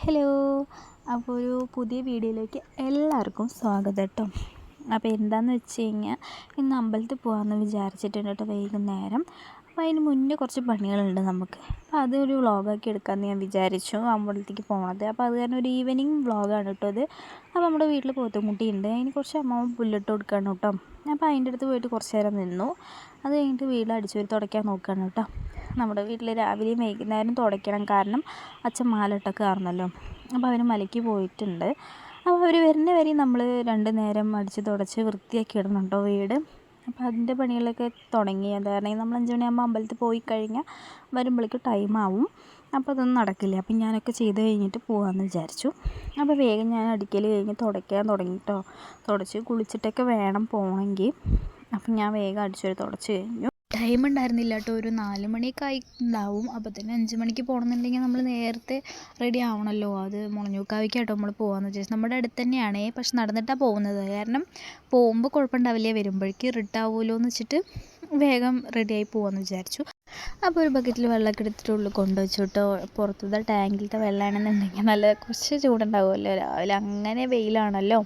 Hello. അപ്പോൾ ഒരു പുതിയ വീഡിയോയിലേക്ക് എല്ലാവർക്കും സ്വാഗതം കേട്ടോ. അപ്പോൾ എന്താണെന്ന് വെച്ച് കഴിഞ്ഞാൽ ഇന്ന് അമ്പലത്തിൽ പോകാമെന്ന് വിചാരിച്ചിട്ടുണ്ട് കേട്ടോ വൈകുന്നേരം. അപ്പോൾ അതിന് മുന്നേ കുറച്ച് പണികളുണ്ട് നമുക്ക്. അപ്പോൾ അതൊരു വ്ളോഗാക്കി എടുക്കാമെന്ന് ഞാൻ വിചാരിച്ചു, അമ്പലത്തേക്ക് പോകണത്. അപ്പോൾ അത് കാരണം ഒരു ഈവനിങ് വ്ളോഗാണ് കേട്ടോ അത്. അപ്പോൾ നമ്മുടെ വീട്ടിൽ പോത്തുംകുട്ടിയുണ്ട്, അതിന് കുറച്ച് അമ്മാവൻ പുല്ലിട്ട് കൊടുക്കുകയാണ് കേട്ടോ. അപ്പോൾ അതിൻ്റെ അടുത്ത് പോയിട്ട് കുറച്ച് നേരം നിന്നു. അത് കഴിഞ്ഞിട്ട് വീട് അടിച്ചു വാരി തുടയ്ക്കാൻ നോക്കുകയാണ് കേട്ടോ. നമ്മുടെ വീട്ടിൽ രാവിലെയും വൈകുന്നേരം തുടയ്ക്കണം, കാരണം അച്ഛൻ മാലയിട്ടൊക്കെ ആയിരുന്നല്ലോ. അപ്പോൾ അവർ മലയ്ക്ക് പോയിട്ടുണ്ട്. അപ്പോൾ അവർ വരുന്ന വരെ നമ്മൾ 2 നേരം അടിച്ച് തുടച്ച് വൃത്തിയാക്കി ഇടണം കേട്ടോ വീട്. അപ്പോൾ അതിൻ്റെ പണികളൊക്കെ തുടങ്ങി. അത് കാരണം നമ്മൾ 5 മണിയാകുമ്പോൾ അമ്പലത്തിൽ പോയി കഴിഞ്ഞാൽ വരുമ്പോഴേക്കും ടൈമാവും. അപ്പോൾ അതൊന്നും നടക്കില്ല. അപ്പം ഞാനൊക്കെ ചെയ്ത് കഴിഞ്ഞിട്ട് പോകാമെന്ന് വിചാരിച്ചു. അപ്പോൾ വേഗം ഞാൻ അടിക്കൽ കഴിഞ്ഞ് തുടയ്ക്കാൻ തുടങ്ങി കേട്ടോ. തുടച്ച് കുളിച്ചിട്ടൊക്കെ വേണം പോകണമെങ്കിൽ. അപ്പം ഞാൻ വേഗം അടിച്ചു തുടച്ച് കഴിഞ്ഞു. ടൈം ഉണ്ടായിരുന്നില്ല കേട്ടോ, ഒരു 4 മണിയൊക്കെ ആയിട്ടുണ്ടാവും. അപ്പോൾ തന്നെ 5 മണിക്ക് പോകണമെന്നുണ്ടെങ്കിൽ നമ്മൾ നേരത്തെ റെഡി ആവണമല്ലോ. അത് മുളഞ്ഞൂക്കാവിക്കാട്ടോ നമ്മൾ പോകാമെന്ന് വിചാരിച്ചു. നമ്മുടെ അടുത്ത് തന്നെയാണേ, പക്ഷെ നടന്നിട്ടാണ് പോകുന്നത്. കാരണം പോകുമ്പോൾ കുഴപ്പമുണ്ടാവില്ല, വരുമ്പോഴേക്ക് ഇരുട്ടാവുമല്ലോ എന്ന് വെച്ചിട്ട് വേഗം റെഡിയായി പോകാമെന്ന് വിചാരിച്ചു. അപ്പോൾ ഒരു ബക്കറ്റിൽ വെള്ളമൊക്കെ എടുത്തിട്ട് ഉള്ളിൽ കൊണ്ടുവച്ചു കേട്ടോ. പുറത്തത്തെ ടാങ്കിലത്തെ വെള്ളമാണെന്നുണ്ടെങ്കിൽ നല്ല കുറച്ച് ചൂടുണ്ടാവുമല്ലോ രാവിലെ, അങ്ങനെ വെയിലാണല്ലോ.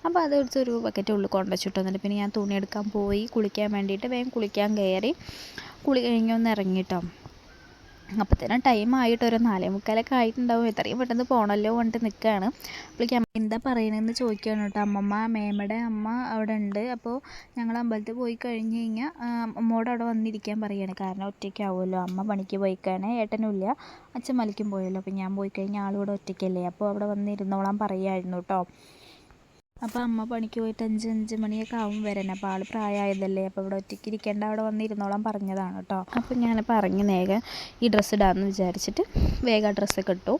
അപ്പോൾ അതെടുത്തൊരു ബക്കറ്റ് ഉള്ളിൽ കൊണ്ടുവച്ചിട്ട് വന്നിട്ട് പിന്നെ ഞാൻ തുണി എടുക്കാൻ പോയി കുളിക്കാൻ വേണ്ടിയിട്ട്. വേഗം കുളിക്കാൻ കയറി, കുളി കഴിഞ്ഞൊന്ന് ഇറങ്ങിട്ടോ. അപ്പോൾ തന്നെ ടൈം ആയിട്ട് ഒരു 4:45 ആയിട്ടുണ്ടാവും. എത്രയും പെട്ടെന്ന് പോകണമല്ലോ പറഞ്ഞിട്ട് നിൽക്കുകയാണ്. അപ്പോഴേക്കും അമ്മ എന്താ പറയണതെന്ന് ചോദിക്കുകയാണ് കേട്ടോ. മേമയുടെ അമ്മ അവിടെ ഉണ്ട്. അപ്പോൾ ഞങ്ങൾ അമ്പലത്തിൽ പോയി കഴിഞ്ഞ് കഴിഞ്ഞാൽ അമ്മോട് അവിടെ വന്നിരിക്കാൻ പറയുകയാണ്. കാരണം ഒറ്റയ്ക്കാവുമല്ലോ, അമ്മ പണിക്ക് പോയിക്കാണ്, ഏട്ടനും ഇല്ല, അച്ഛൻ മലിക്കും പോയല്ലോ. അപ്പോൾ ഞാൻ പോയി കഴിഞ്ഞാൽ ആളിവിടെ ഒറ്റയ്ക്കല്ലേ, അപ്പോൾ അവിടെ വന്നിരുന്നോളാൻ പറയുമായിരുന്നു കേട്ടോ. അപ്പോൾ അമ്മ പണിക്ക് പോയിട്ട് 5 മണിയൊക്കെ ആവും വരാൻ. അപ്പോൾ ആൾ പ്രായമായതല്ലേ, അപ്പോൾ ഇവിടെ ഒറ്റയ്ക്ക് ഇരിക്കേണ്ട, അവിടെ വന്നിരുന്നോളാൻ പറഞ്ഞതാണ് കേട്ടോ. അപ്പോൾ ഞാൻ പറഞ്ഞ് വേഗം ഈ ഡ്രസ്സ് ഇടാമെന്ന് വിചാരിച്ചിട്ട് വേഗം ആ ഡ്രസ്സൊക്കെ ഇട്ടു.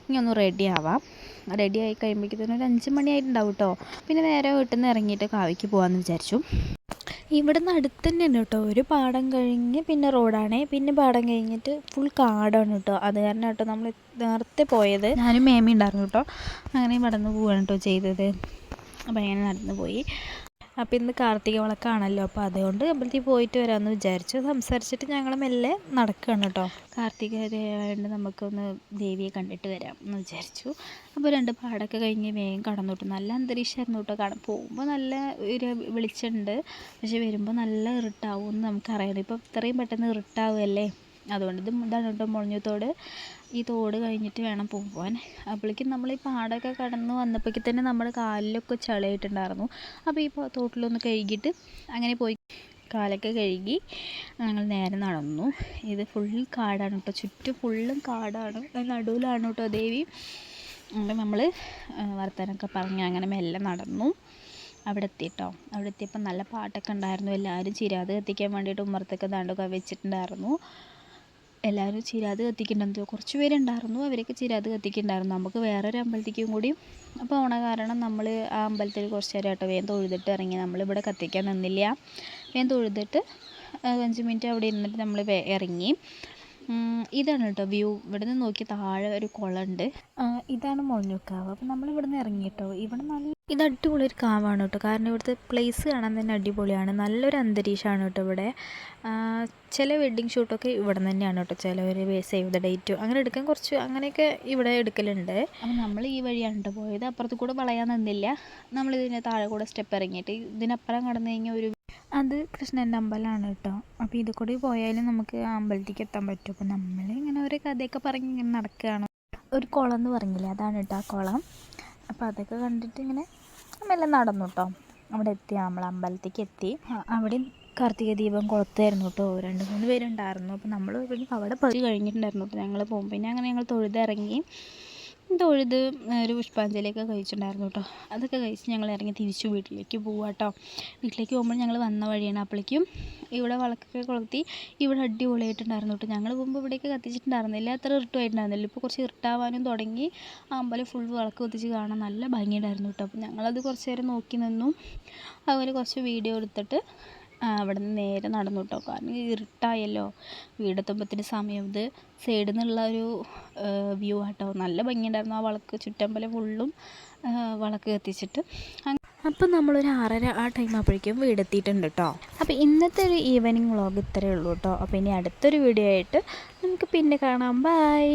ഇനി ഒന്ന് റെഡി ആവാം. റെഡി ആയി കഴിയുമ്പോഴേക്കും ഒരു 5 മണിയായിട്ടുണ്ടാവും കേട്ടോ. പിന്നെ നേരെ വീട്ടിൽ നിന്ന് ഇറങ്ങിയിട്ട് കാവിക്ക് പോകാമെന്ന് വിചാരിച്ചു. ഇവിടുന്ന് അടുത്ത് തന്നെയാണ് കേട്ടോ. ഒരു പാടം കഴിഞ്ഞ് പിന്നെ റോഡാണേ, പിന്നെ പാടം കഴിഞ്ഞിട്ട് ഫുൾ കാടാണ് കേട്ടോ. അത് കാരണം കേട്ടോ നമ്മൾ നേരത്തെ പോയത്. ഞാനും മേമ ഉണ്ടായിരുന്നു കേട്ടോ. അങ്ങനെ നടന്ന് പോവുകയാണ് കേട്ടോ ചെയ്തത്. അപ്പോൾ അങ്ങനെ നടന്നു പോയി. അപ്പോൾ ഇന്ന് കാർത്തിക വിളക്കാണല്ലോ, അപ്പോൾ അതുകൊണ്ട് അമ്പലത്തിൽ പോയിട്ട് വരാമെന്ന് വിചാരിച്ചു. സംസാരിച്ചിട്ട് ഞങ്ങൾ മെല്ലെ നടക്കുകയാണ് കേട്ടോ. കാർത്തിക ആയതുകൊണ്ട് നമുക്കൊന്ന് ദേവിയെ കണ്ടിട്ട് വരാം എന്ന് വിചാരിച്ചു. അപ്പോൾ 2 പാടൊക്കെ കഴിഞ്ഞ് വേഗം കടന്നു കേട്ടോ. നല്ല അന്തരീക്ഷമായിരുന്നു കേട്ടോ. പോകുമ്പോൾ നല്ല ഒരു വെളിച്ചമുണ്ട്, പക്ഷേ വരുമ്പോൾ നല്ല ഇരുട്ടാവും എന്ന് നമുക്കറിയാം. ഇപ്പോൾ ഇത്രയും പെട്ടെന്ന് ഇരുട്ടാവുകയല്ലേ, അതുകൊണ്ട് ഇതാണ് കേട്ടോ മുളഞ്ഞത്തോട്. ഈ തോട് കഴിഞ്ഞിട്ട് വേണം പോകാൻ. അപ്പോഴേക്കും നമ്മൾ ഈ പാടൊക്കെ കടന്ന് വന്നപ്പോഴേക്ക് തന്നെ നമ്മുടെ കാലിലൊക്കെ ചളിയായിട്ടുണ്ടായിരുന്നു. അപ്പോൾ ഈ തോട്ടിലൊന്ന് കഴുകിയിട്ട് അങ്ങനെ പോയി കാലൊക്കെ കഴുകി ഞങ്ങൾ നേരെ നടന്നു. ഇത് ഫുൾ കാടാണ് കേട്ടോ, ചുറ്റും ഫുള്ളും കാടാണ്, നടുവിലാണ് കേട്ടോ ദേവി. അങ്ങനെ നമ്മൾ വർത്തമാനമൊക്കെ പറഞ്ഞ് അങ്ങനെ മെല്ലെ നടന്നു. അവിടെ എത്തിയിട്ടോ. അവിടെ എത്തിയപ്പോൾ നല്ല പാട്ടൊക്കെ ഉണ്ടായിരുന്നു. എല്ലാവരും ചിരാത് കത്തിക്കാൻ വേണ്ടിയിട്ട് ഉമ്മറത്തൊക്കെ ദാണ്ടൊക്കെ വെച്ചിട്ടുണ്ടായിരുന്നു. എല്ലാവരും ചിരാത് കത്തിക്കുന്നുണ്ടോ, കുറച്ച് പേരുണ്ടായിരുന്നു, അവരൊക്കെ ചിരാത് കത്തിക്കുന്നുണ്ടായിരുന്നു. നമുക്ക് വേറൊരു അമ്പലത്തേക്കും കൂടി അപ്പോൾ ഓണ കാരണം നമ്മൾ ആ അമ്പലത്തിൽ കുറച്ച് നേരം കേട്ടോ വേഗം തൊഴുതിട്ട് ഇറങ്ങി. നമ്മളിവിടെ കത്തിക്കാൻ നിന്നില്ല, വേഗം തൊഴുതിട്ട് 5 മിനിറ്റ് അവിടെ ഇരുന്നിട്ട് നമ്മൾ ഇറങ്ങി. ഇതാണ് കേട്ടോ വ്യൂ. ഇവിടെ നിന്ന് നോക്കി താഴെ ഒരു കുളമുണ്ട്. ഇതാണ് മുളഞ്ഞൂക്കാവ്. അപ്പോൾ നമ്മൾ ഇവിടെ നിന്ന് ഇറങ്ങി കേട്ടോ. ഇവിടെ ഇത് അടിപൊളി ഒരു കാവാണ് കേട്ടോ. കാരണം ഇവിടുത്തെ പ്ലേസ് കാണാൻ തന്നെ അടിപൊളിയാണ്, നല്ലൊരു അന്തരീക്ഷമാണ് കേട്ടോ ഇവിടെ. ചില വെഡ്ഡിങ് ഷൂട്ടൊക്കെ ഇവിടെ തന്നെയാണ് കേട്ടോ. ചിലവർ സേവ് ദ ഡേറ്റ് അങ്ങനെ എടുക്കാൻ കുറച്ച് അങ്ങനെയൊക്കെ ഇവിടെ എടുക്കലുണ്ട്. അപ്പോൾ നമ്മൾ ഈ വഴിയാണ് കേട്ടോ പോയത്. അപ്പുറത്ത് കൂടെ വളയാൻ നിന്നില്ല, നമ്മളിതിന് താഴെ കൂടെ സ്റ്റെപ്പ് ഇറങ്ങിയിട്ട് ഇതിനപ്പുറം കടന്നു കഴിഞ്ഞാൽ അത് കൃഷ്ണൻ്റെ അമ്പലമാണ് കേട്ടോ. അപ്പോൾ ഇത് കൂടി പോയാലും നമുക്ക് ആ അമ്പലത്തേക്ക് എത്താൻ പറ്റും. അപ്പോൾ നമ്മളിങ്ങനെ ഒരു കഥയൊക്കെ പറഞ്ഞ് ഇങ്ങനെ നടക്കുകയാണ്. ഒരു കുളം എന്ന് പറഞ്ഞില്ലേ, അതാണ് കേട്ടോ ആ കുളം. അപ്പോൾ അതൊക്കെ കണ്ടിട്ട് ഇങ്ങനെ മെല്ലെ നടന്നു കേട്ടോ. അവിടെ എത്തി, നമ്മൾ അമ്പലത്തേക്ക് എത്തി. അവിടെ കാർത്തിക ദീപം കൊളുത്തായിരുന്നു കേട്ടോ. 2-3 പേരുണ്ടായിരുന്നു. അപ്പോൾ നമ്മൾ അവിടെ പോയി കഴിഞ്ഞിട്ടുണ്ടായിരുന്നു കേട്ടോ ഞങ്ങൾ പോകുമ്പോൾ. പിന്നെ അങ്ങനെ ഞങ്ങൾ തൊഴുതിറങ്ങി. തൊഴുത് ഒരു പുഷ്പാഞ്ജലിയൊക്കെ കഴിച്ചിട്ടുണ്ടായിരുന്നു കേട്ടോ. അതൊക്കെ കഴിച്ച് ഞങ്ങൾ ഇറങ്ങി തിരിച്ചു വീട്ടിലേക്ക് പോവുക കേട്ടോ. വീട്ടിലേക്ക് പോകുമ്പോൾ ഞങ്ങൾ വന്ന വഴിയാണ്. അപ്പോഴേക്കും ഇവിടെ വിളക്കൊക്കെ കൊളുത്തി ഇവിടെ അടിപൊളിയായിട്ടുണ്ടായിരുന്നു കേട്ടോ. ഞങ്ങൾ പോകുമ്പോൾ ഇവിടെയൊക്കെ കത്തിച്ചിട്ടുണ്ടായിരുന്നില്ല, അത്ര ഇരുട്ടുമായിട്ടുണ്ടായിരുന്നില്ല. ഇപ്പോൾ കുറച്ച് ഇരുട്ടാവാനും തുടങ്ങി. ആ അമ്പലം ഫുൾ വിളക്ക് കത്തിച്ച് കാണാൻ നല്ല ഭംഗിയുണ്ടായിരുന്നു കേട്ടോ. അപ്പോൾ ഞങ്ങളത് കുറച്ച് നേരം നോക്കി നിന്നു. അതുപോലെ കുറച്ച് വീഡിയോ എടുത്തിട്ട് അവിടെ നിന്ന് നേരെ നടന്നു കേട്ടോ. കാരണം ഇരുട്ടായല്ലോ, വീടെത്തുമ്പോഴത്തേന് സമയം. ഇത് സൈഡിൽ നിന്നുള്ള ഒരു വ്യൂ ആട്ടോ, നല്ല ഭംഗിയുണ്ടായിരുന്നു. ആ വിളക്ക് ചുറ്റമ്പലം ഫുള്ളും വിളക്ക് കത്തിച്ചിട്ട്. അപ്പോൾ നമ്മളൊരു 6:30 ആ ടൈം ആകുമ്പോഴേക്കും വീടെത്തിയിട്ടുണ്ട് കേട്ടോ. അപ്പോൾ ഇന്നത്തെ ഒരു ഈവനിങ് വ്ളോഗ് ഇത്രയേ ഉള്ളൂ കേട്ടോ. അപ്പോൾ ഇനി അടുത്തൊരു വീഡിയോ ആയിട്ട് നമുക്ക് പിന്നെ കാണാം. ബൈ.